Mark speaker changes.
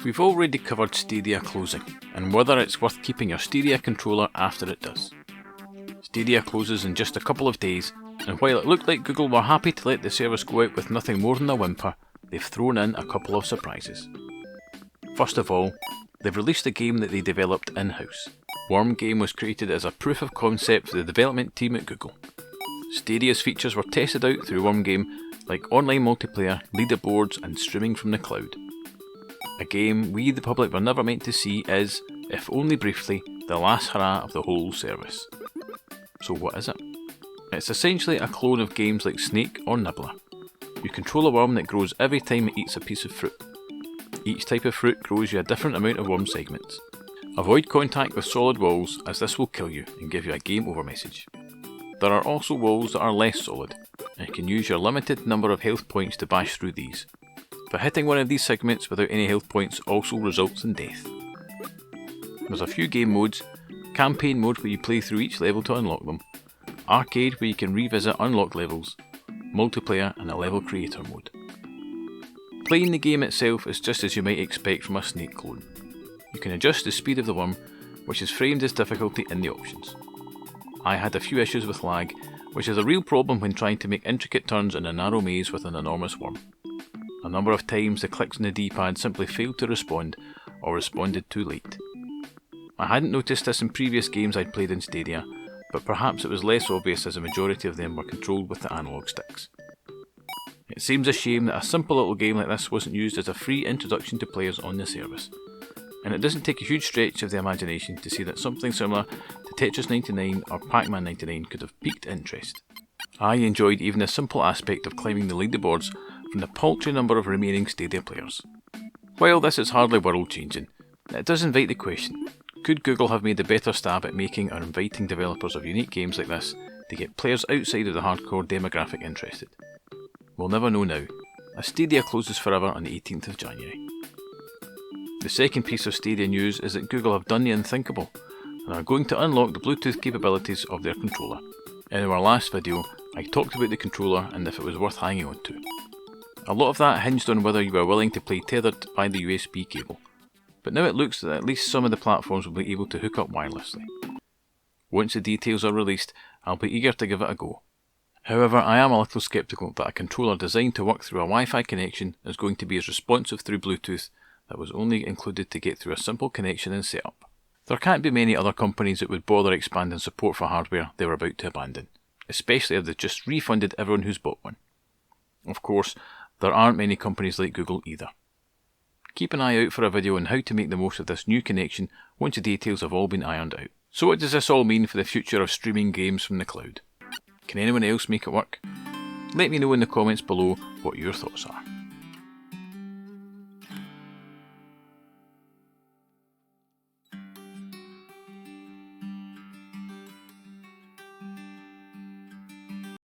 Speaker 1: We've already covered Stadia closing, and whether it's worth keeping your Stadia controller after it does. Stadia closes in just a couple of days, and while it looked like Google were happy to let the service go out with nothing more than a whimper, they've thrown in a couple of surprises. First of all, they've released a game that they developed in-house. Worm Game was created as a proof of concept for the development team at Google. Stadia's features were tested out through Worm Game, like online multiplayer, leaderboards and streaming from the cloud. A game we the public were never meant to see is, if only briefly, the last hurrah of the whole service. So what is it? It's essentially a clone of games like Snake or Nibbler. You control a worm that grows every time it eats a piece of fruit. Each type of fruit grows you a different amount of worm segments. Avoid contact with solid walls, as this will kill you and give you a game over message. There are also walls that are less solid, and you can use your limited number of health points to bash through these. But hitting one of these segments without any health points also results in death. There's a few game modes: campaign mode where you play through each level to unlock them, arcade where you can revisit unlocked levels, multiplayer and a level creator mode. Playing the game itself is just as you might expect from a Snake clone. You can adjust the speed of the worm, which is framed as difficulty in the options. I had a few issues with lag, which is a real problem when trying to make intricate turns in a narrow maze with an enormous worm. A number of times the clicks on the D-pad simply failed to respond, or responded too late. I hadn't noticed this in previous games I'd played in Stadia, but perhaps it was less obvious as a majority of them were controlled with the analog sticks. It seems a shame that a simple little game like this wasn't used as a free introduction to players on the service, and it doesn't take a huge stretch of the imagination to see that something similar to Tetris 99 or Pac-Man 99 could have piqued interest. I enjoyed even the simple aspect of climbing the leaderboards from the paltry number of remaining Stadia players. While this is hardly world changing, it does invite the question: could Google have made a better stab at making or inviting developers of unique games like this to get players outside of the hardcore demographic interested? We'll never know now, as Stadia closes forever on the 18th of January. The second piece of Stadia news is that Google have done the unthinkable and are going to unlock the Bluetooth capabilities of their controller. In our last video, I talked about the controller and if it was worth hanging on to. A lot of that hinged on whether you were willing to play tethered by the USB cable, but now it looks that at least some of the platforms will be able to hook up wirelessly. Once the details are released, I'll be eager to give it a go. However, I am a little sceptical that a controller designed to work through a Wi-Fi connection is going to be as responsive through Bluetooth that was only included to get through a simple connection and setup. There can't be many other companies that would bother expanding support for hardware they were about to abandon, especially if they've just refunded everyone who's bought one. Of course, there aren't many companies like Google either. Keep an eye out for a video on how to make the most of this new connection once the details have all been ironed out. So what does this all mean for the future of streaming games from the cloud? Can anyone else make it work? Let me know in the comments below what your thoughts are.